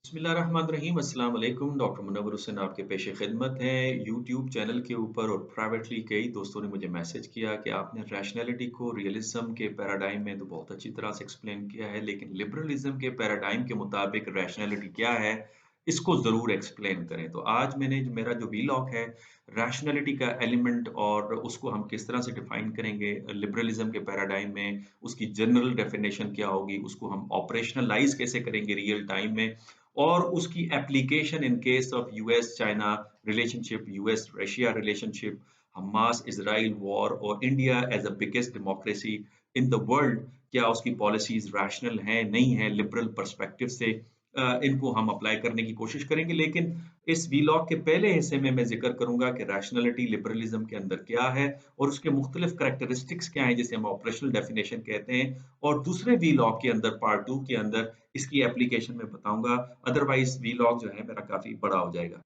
बिस्मिल्लाहिर्रहमानिर्रहीम अस्सलाम वालेकुम। डॉक्टर मुनव्वर हुसैन आपके पेशे खिदमत हैं। यूट्यूब चैनल के ऊपर और प्राइवेटली कई दोस्तों ने मुझे मैसेज किया कि आपने रैशनैलिटी को रियलिज्म के पैराडाइम में तो बहुत अच्छी तरह से एक्सप्लेन किया है, लेकिन लिबरलिज्म के पैराडाइम के मुताबिक रैशनैलिटी क्या है, इसको ज़रूर एक्सप्लेन करें। तो आज मेरा जो वीलॉग है, रैशनैलिटी का एलिमेंट और उसको हम किस तरह से डिफाइन करेंगे लिबरलिज्म के पैराडाइम में, उसकी जनरल डेफिनेशन क्या होगी, उसको हम ऑपरेशनलाइज़ कैसे करेंगे रियल टाइम में और उसकी application in case of US China relationship, US Russia relationship, Hamas Israel war और India as a biggest democracy in the world, क्या उसकी पॉलिसीज रैशनल हैं नहीं है लिबरल पर्सपेक्टिव से, इनको हम अप्लाई करने की कोशिश करेंगे। लेकिन इस वीलॉग के पहले हिस्से में मैं जिक्र करूंगा कि रैशनलिटी लिबरलिज्म के अंदर क्या है और उसके मुख्तलिफ करेक्टरिस्टिक्स क्या हैं जिसे हम ऑपरेशनल डेफिनेशन कहते हैं, और दूसरे वीलॉग के अंदर पार्ट 2 के अंदर इसकी एप्लीकेशन में बताऊंगा। अदरवाइज वीलॉग जो है मेरा काफी बड़ा हो जाएगा।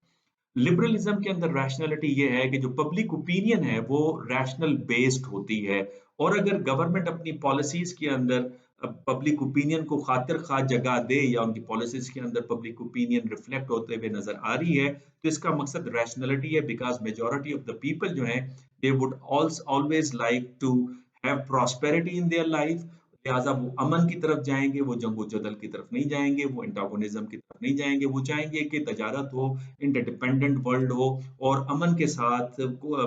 लिबरलिज्म के अंदर रैशनैलिटी ये है कि जो पब्लिक ओपिनियन है वो रैशनल बेस्ड होती है, और अगर गवर्नमेंट अपनी पॉलिसीज के अंदर पब्लिक ओपिनियन को खातिर खा जगह दे या उनकी पॉलिसीज के अंदर पब्लिक ओपिनियन रिफ्लेक्ट होते हुए नजर आ रही है, तो इसका मकसद रैशनैलिटी है। Because majority of the people जो है they would always like to have prosperity in their life, लिहाजा वो अमन की तरफ जाएंगे, वो जंगो जदल की तरफ नहीं जाएंगे, वो एंटागोनिज्म की तरफ नहीं जाएंगे। वो चाहेंगे कि तजारत हो, इंटरडिपेंडेंट वर्ल्ड हो और अमन के साथ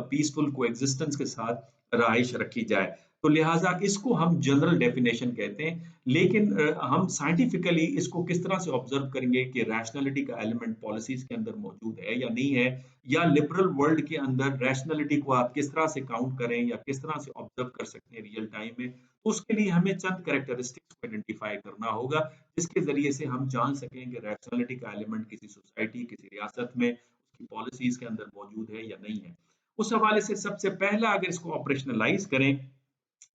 पीसफुल कोएग्जिस्टेंस के साथ रहाइश रखी जाए। तो लिहाजा इसको हम जनरल डेफिनेशन कहते हैं। लेकिन हम साइंटिफिकली इसको किस तरह से ऑब्जर्व करेंगे कि रैशनैलिटी का एलिमेंट पॉलिसीज के अंदर मौजूद है या नहीं है, या लिबरल वर्ल्ड के अंदर रैशनैलिटी को आप किस तरह से काउंट करें या किस तरह से ऑब्जर्व कर सकते हैं रियल टाइम में, तो उसके लिए हमें चंद कैरेक्टरिस्टिक्स को आइडेंटिफाई करना होगा जिसके जरिए से हम जान सकें कि रैशनैलिटी का एलिमेंट किसी सोसाइटी, किसी रियासत में उसकी पॉलिसीज के अंदर मौजूद है या नहीं है। उस हवाले से सबसे पहला अगर इसको ऑपरेशनलाइज करें,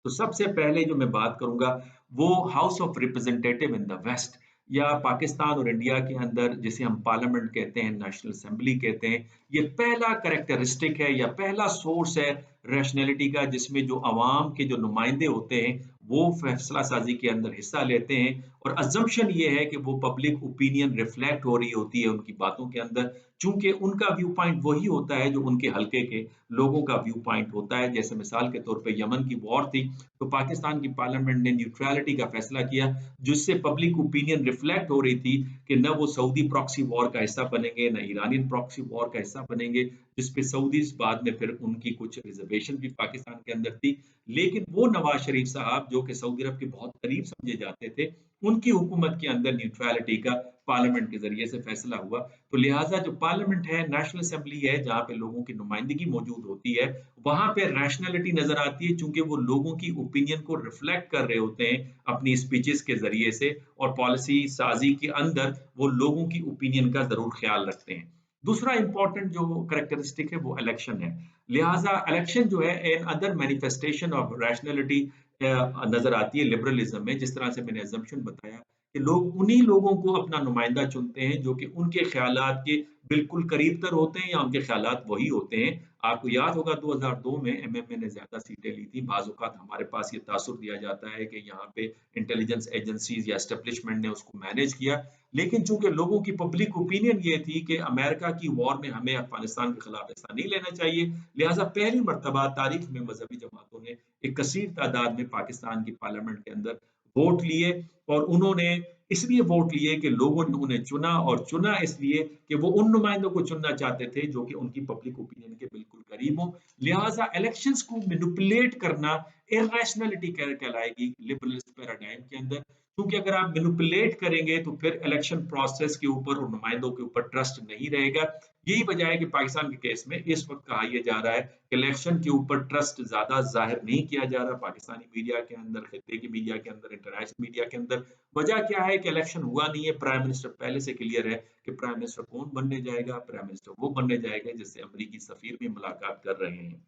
तो सबसे पहले जो मैं बात करूंगा वो house of representative in the west, या पाकिस्तान और इंडिया के अंदर जिसे हम पार्लियामेंट कहते हैं, नेशनल असेंबली कहते हैं। ये पहला करेक्टरिस्टिक है या पहला सोर्स है रैशनैलिटी का, जिसमें जो अवाम के जो नुमाइंदे होते हैं वो फैसला साजी के अंदर हिस्सा लेते हैं, और अजम्पशन ये है कि वो पब्लिक ओपिनियन रिफ्लेक्ट हो रही होती है उनकी बातों के अंदर, चूंकि उनका व्यू पॉइंट वही होता है जो उनके हल्के के लोगों का व्यू पॉइंट होता है। जैसे मिसाल के तौर पे यमन की वॉर थी, तो पाकिस्तान की पार्लियामेंट ने न्यूट्रलिटी का फैसला किया, जिससे पब्लिक ओपिनियन रिफ्लेक्ट हो रही थी कि न वो सऊदी प्रॉक्सी वॉर का हिस्सा बनेंगे, न ईरानियन प्रॉक्सी वॉर का हिस्सा बनेंगे, जिसपे सऊदीज बाद में फिर उनकी कुछ रिजर्वेशन भी पाकिस्तान के अंदर थी। लेकिन वो नवाज शरीफ साहब जो कि सऊदी अरब के बहुत करीब समझे जाते थे, उनकी हुकूमत के अंदर न्यूट्रलिटी का पार्लियामेंट के जरिए से फैसला हुआ। तो लिहाजा जो पार्लियामेंट है, नेशनल असेंबली है, जहां पे लोगों की नुमाइंदगी मौजूद होती है, वहां पे रैशनैलिटी नजर आती है, चूंकि वो लोगों की ओपिनियन को रिफ्लेक्ट कर रहे होते हैं अपनी स्पीचेस के जरिए से, और पॉलिसी साजी के अंदर वो लोगों की ओपिनियन का जरूर ख्याल रखते हैं। दूसरा इंपॉर्टेंट जो करेक्टरिस्टिक है वो इलेक्शन है। लिहाजा इलेक्शन जो है another manifestation of rationality नजर आती है लिबरलिज्म में। जिस तरह से मैंने अजम्पशन बताया कि लोग उन्हीं लोगों को अपना नुमाइंदा चुनते हैं जो कि उनके ख्यालात के बिल्कुल करीब तर होते हैं या उनके ख्यालात वही होते हैं। आपको याद होगा 2002 में एमएमए ने ज्यादा सीटें ली थी। बाज़ औक़ात हमारे पास ये तासुर दिया जाता है कि यहाँ पे इंटेलिजेंस एजेंसीज या एस्टेब्लिशमेंट ने उसको मैनेज किया, लेकिन चूंकि लोगों की पब्लिक ओपिनियन ये थी कि अमेरिका की वॉर में हमें अफगानिस्तान के खिलाफ हिस्सा नहीं लेना चाहिए, लिहाजा पहली मरतबा तारीख में मजहबी जमातों ने एक कसीर तादाद में पाकिस्तान की पार्लियामेंट के अंदर वोट लिए, और उन्होंने इसलिए वोट लिए कि लोगों ने उन्हें चुना, और चुना इसलिए कि वो उन नुमाइंदों को चुनना चाहते थे जो कि उनकी पब्लिक ओपिनियन के बिल्कुल करीब हो। लिहाजा इलेक्शंस को मैनिपुलेट करना इरेशनैलिटी कहलाएगी लिबरलिस्ट पैराडाइम के अंदर, क्योंकि अगर आप मैनिपुलेट करेंगे तो फिर इलेक्शन प्रोसेस के ऊपर और नुमाइंदों के ऊपर ट्रस्ट नहीं रहेगा। यही वजह है कि पाकिस्तान के केस में इस वक्त कहा यह जा रहा है कि इलेक्शन के ऊपर ट्रस्ट ज्यादा जाहिर नहीं किया जा रहा पाकिस्तानी मीडिया के अंदर, खित्ते की मीडिया के अंदर, इंटरनेशनल मीडिया के अंदर। वजह क्या है कि इलेक्शन हुआ नहीं है। प्राइम मिनिस्टर पहले से क्लियर है कि प्राइम मिनिस्टर कौन बनने जाएगा, प्राइम मिनिस्टर वो बनने जाएगा जिससे अमरीकी सफीर भी मुलाकात कर रहे हैं।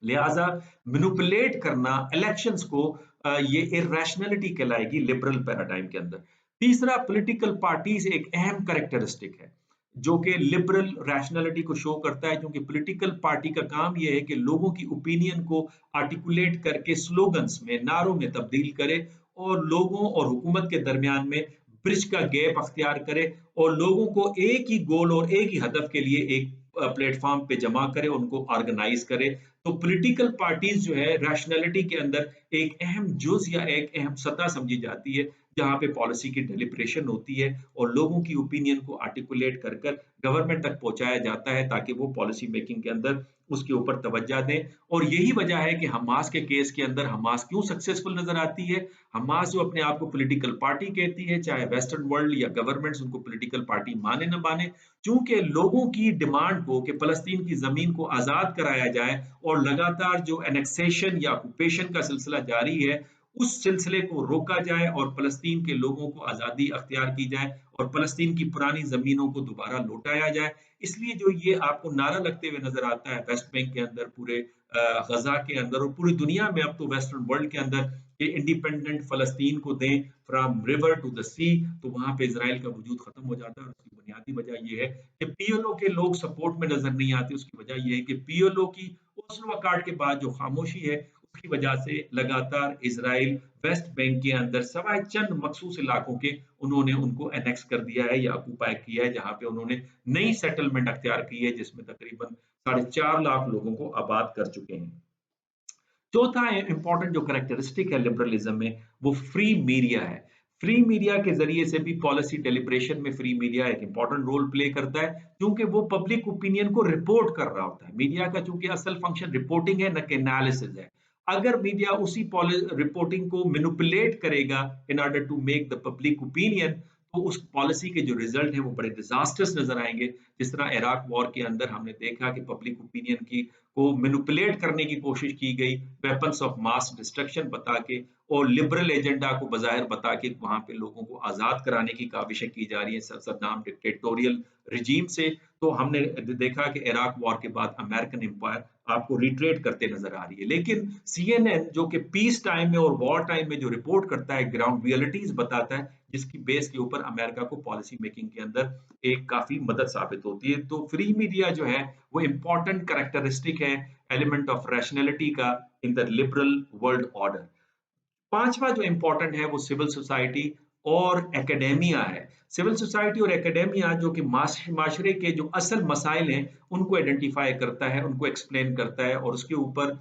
लिहाजा मैनिपुलेट करना इलेक्शंस को ये इरेशनैलिटी कहलाएगी लिबरल पैराडाइम के अंदर। तीसरा, पॉलिटिकल पार्टीज एक अहम कैरेक्टरिस्टिक है जो कि लिबरल रैशनैलिटी को शो करता है, क्योंकि पॉलिटिकल पार्टी का काम यह है कि लोगों की ओपिनियन को आर्टिकुलेट करके स्लोगन्स में, नारों में तब्दील करे, और लोगों और हुकूमत के दरमियान में ब्रिज का गैप अख्तियार करे और लोगों को एक ही गोल और एक ही हदफ के लिए एक प्लेटफॉर्म पे जमा करे, उनको ऑर्गेनाइज करे। तो पॉलिटिकल पार्टीज जो है रैशनैलिटी के अंदर एक अहम जुज या एक अहम सतह समझी जाती है, जहाँ पे पॉलिसी की डेलिब्रेशन होती है और लोगों की ओपिनियन को आर्टिकुलेट कर कर गवर्नमेंट तक पहुंचाया जाता है, ताकि वो पॉलिसी मेकिंग के अंदर उसके ऊपर तवज्जो दें। और यही वजह है कि हमास के केस के अंदर हमास क्यों सक्सेसफुल नजर आती है। हमास जो अपने आप को पॉलिटिकल पार्टी कहती है, चाहे वेस्टर्न वर्ल्ड या गवर्नमेंट्स उनको पॉलिटिकल पार्टी माने न माने, चूंकि लोगों की डिमांड को कि फलस्तीन की जमीन को आजाद कराया जाए और लगातार जो एनेक्सेशन या ऑक्यूपेशन का सिलसिला जारी है उस सिलसिले को रोका जाए और फलस्तीन के लोगों को आजादी अख्तियार की जाए और फलस्तीन की पुरानी जमीनों को दोबारा लौटाया जाए। इसलिए जो ये आपको नारा लगते हुए नजर आता है वेस्ट बैंक के अंदर, पूरे गजा के अंदर और पूरी दुनिया में, अब तो वेस्टर्न वर्ल्ड के अंदर, कि इंडिपेंडेंट फलस्तीन को दें फ्रॉम रिवर टू द सी, तो वहां पे इसराइल का वजूद खत्म हो जाता है। और उसकी बुनियादी वजह यह है कि पीएलओ के लोग सपोर्ट में नजर नहीं आते। उसकी वजह यह है कि पीएलओ की ओस्लो अकॉर्ड के बाद जो खामोशी है, उसकी वजह से लगातार इसराइल वेस्ट बैंक के अंदर सवाए चंद मखसूस इलाकों के उन्होंने उनको एनेक्स कर दिया है या ऑक्यूपाई किया है, जहां पे उन्होंने नई सेटलमेंट अख्तियार की है, जिसमें तकरीबन 4.5 लाख लोगों को आबाद कर चुके हैं। चौथा इंपॉर्टेंट जो कैरेक्टरिस्टिक है लिबरलिज्म में, वो फ्री मीडिया है। फ्री मीडिया के जरिए से भी पॉलिसी डेलिब्रेशन में फ्री मीडिया एक इंपॉर्टेंट रोल प्ले करता है, क्योंकि वो पब्लिक ओपिनियन को रिपोर्ट कर रहा होता है। मीडिया का चूंकि असल फंक्शन रिपोर्टिंग है, न कि एनालिसिस है। अगर मीडिया उसी रिपोर्टिंग को मैनिपुलेट करेगा in order to make the public opinion, तो उस पॉलिसी के जो रिजल्ट है वो बड़े डिजास्टर्स नजर आएंगे। जिस तरह इराक वॉर के अंदर हमने देखा कि पब्लिक ओपिनियन की को मैनिपुलेट करने की कोशिश की गई, वेपन्स ऑफ मास डिस्ट्रक्शन बता के और लिबरल एजेंडा को बजाहिर बता के वहां पे लोगों को आजाद कराने की काविशें की जा रही है सद्दाम डिक्टेटोरियल रिजीम से। तो हमने देखा कि इराक वॉर के बाद अमेरिकन एम्पायर आपको रिट्रेट करते नजर आ रही है। लेकिन सीएनएन जो कि पीस टाइम में और वॉर टाइम में जो रिपोर्ट करता है, ग्राउंड रियलिटीज बताता है, जिसकी बेस के ऊपर अमेरिका को पॉलिसी मेकिंग के अंदर एक काफी मदद साबित होती है। तो फ्री मीडिया जो है वो इंपॉर्टेंट कैरेक्टरिस्टिक है एलिमेंट ऑफ रैशनैलिटी का in the liberal world order. पांचवा जो इंपॉर्टेंट है वो सिविल सोसाइटी और एकेडेमिया है। सिविल सोसाइटी और एकेडेमिया जो कि माशरे के जो असल मसाइल हैं उनको आइडेंटिफाई करता है, उनको एक्सप्लेन करता है और उसके ऊपर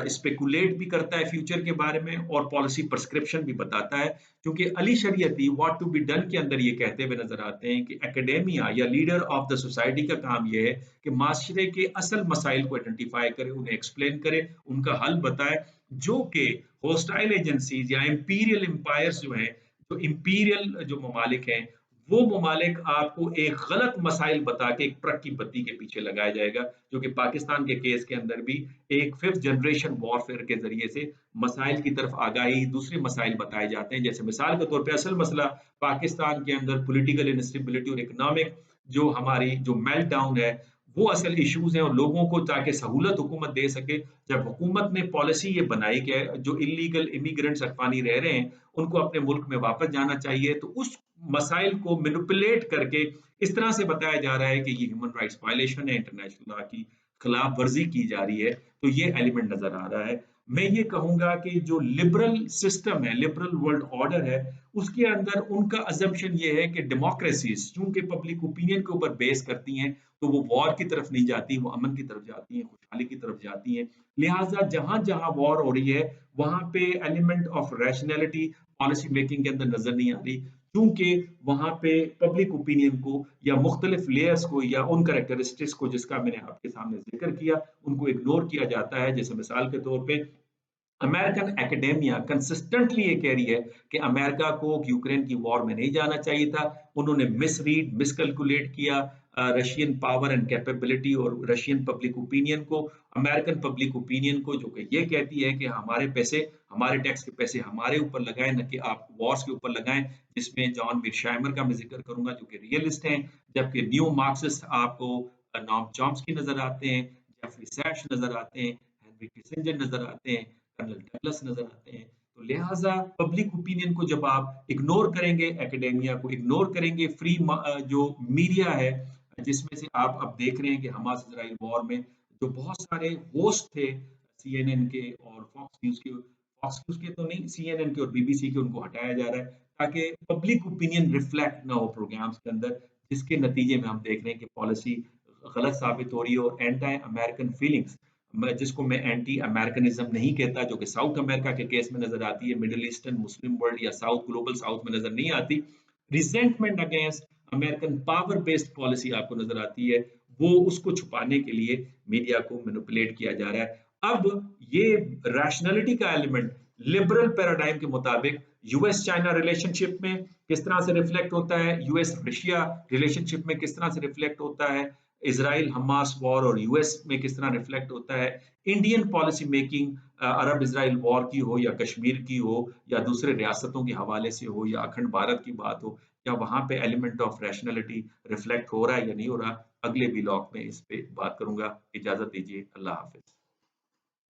स्पेकुलेट भी करता है फ्यूचर के बारे में और पॉलिसी प्रिस्क्रिप्शन भी बताता है। क्योंकि Ali Shariati what to be done के अंदर ये कहते हुए नजर आते हैं कि एकेडेमिया या लीडर ऑफ द सोसाइटी का काम ये है कि माशरे के असल मसाइल को आइडेंटिफाई करे, उन्हें एक्सप्लेन करे, उनका हल बताए, जो कि होस्टाइल एजेंसीज या इंपीरियल एम्पायर्स जो हैं, जो इंपीरियल जो ममालिक हैं, वो ममालिक आपको एक गलत मसाइल बता के एक ट्रक की बत्ती के पीछे लगाया जाएगा, जो कि पाकिस्तान के केस के अंदर भी एक फिफ्थ जनरेशन वॉरफेयर के जरिए से मसाइल की तरफ आगाही, दूसरे मसाइल बताए जाते हैं। जैसे मिसाल के तौर पे असल मसला पाकिस्तान के अंदर पॉलिटिकल इंस्टेबिलिटी और इकोनॉमिक जो हमारी जो मेल्ट डाउन है, वो असल इश्यूज हैं और लोगों को ताकि सहूलत हुकूमत दे सके। जब हुकूमत ने पॉलिसी ये बनाई कि जो इलीगल इमिग्रेंट्स अफगानी रह रहे हैं उनको अपने मुल्क में वापस जाना चाहिए, तो उस मसाइल को मैनिपुलेट करके इस तरह से बताया जा रहा है कि ये ह्यूमन राइट्स वायलेशन है, इंटरनेशनल लॉ की खिलाफ वर्जी की जा रही है। तो ये एलिमेंट नजर आ रहा है। मैं ये कहूंगा कि जो लिबरल सिस्टम है, लिबरल वर्ल्ड ऑर्डर है, उसके अंदर उनका अजम्पशन ये है कि डेमोक्रेसीज चूंकि पब्लिक ओपिनियन के ऊपर बेस करती हैं, तो वो वॉर की तरफ नहीं जाती, वो अमन की तरफ जाती हैं, खुशहाली की तरफ जाती हैं। लिहाजा जहां जहां वॉर हो रही है वहां पे element of rationality policy making के अंदर नजर नहीं आ रही, क्योंकि वहां पे पब्लिक ओपिनियन को या मुख्तलिफ लेयर्स को या उन करेक्टरिस्टिक्स को जिसका मैंने आपके सामने जिक्र किया उनको इग्नोर किया जाता है। जैसे मिसाल के तौर पे अमेरिकन एकेडेमिया कंसिस्टेंटली ये कह रही है कि अमेरिका को यूक्रेन की वॉर में नहीं जाना चाहिए था। उन्होंने मिसरीड मिसकैलकुलेट किया रशियन पावर एंड कैपेबिलिटी और रशियन पब्लिक ओपिनियन को, अमेरिकन पब्लिक ओपिनियन को, जो कि ये कहती है कि हमारे पैसे, हमारे टैक्स के पैसे हमारे ऊपर लगाएं, न कि आप वॉर्स के ऊपर लगाएं। जिसमें जॉन मीरशाइमर का मैं जिक्र करूंगा जो कि रियलिस्ट हैं, जबकि न्यू मार्क्सिस्ट आपको नॉम चॉम्स्की नजर आते हैं, जेफरी सैश नजर आते हैं, हेनरी किसिंजर नजर आते हैं, कर्नल डगलस नजर आते हैं। तो लिहाजा पब्लिक ओपिनियन को जब आप इग्नोर करेंगे, एकेडेमिया को इग्नोर करेंगे, फ्री जो मीडिया है जिसमें से आप अब देख रहे हैं कि हमास इजराइल वॉर में जो बहुत सारे होस्ट थे सीएनएन के और फॉक्स न्यूज के तो नहीं, सीएनएन के और बीबीसी के, उनको हटाया जा रहा है। ताकि पब्लिक ओपिनियन रिफ्लेक्ट ना हो प्रोग्राम्स के अंदर, जिसके नतीजे में हम देख रहे हैं कि पॉलिसी गलत साबित हो रही है और एंटी अमेरिकन फीलिंग्स, मैं एंटी अमेरिकनिज्म नहीं कहता, जो कि साउथ अमेरिका के केस में नजर आती है, मिडिल ईस्टर्न मुस्लिम वर्ल्ड या साउथ ग्लोबल साउथ में नजर नहीं आती। Resentment against American power based policy आपको नजर आती है, वो उसको छुपाने के लिए मीडिया को मैनिपुलेट किया जा रहा है। अब ये रैशनैलिटी का एलिमेंट लिबरल पैराडाइम के मुताबिक यूएस चाइना रिलेशनशिप में किस तरह से रिफ्लेक्ट होता है, यूएस रशिया रिलेशनशिप में किस तरह से रिफ्लेक्ट होता है, इसराइल हमास वॉर और यूएस में किस तरह रिफ्लेक्ट होता है, इंडियन पॉलिसी मेकिंग अरब इसराइल वॉर की हो या कश्मीर की हो या दूसरे रियासतों के हवाले से हो या अखंड भारत की बात हो, क्या वहां पे एलिमेंट ऑफ रैशनैलिटी रिफ्लेक्ट हो रहा है या नहीं हो रहा। अगले ब्लॉग में इस पे बात करूंगा। इजाजत दीजिए, अल्लाह हाफिज।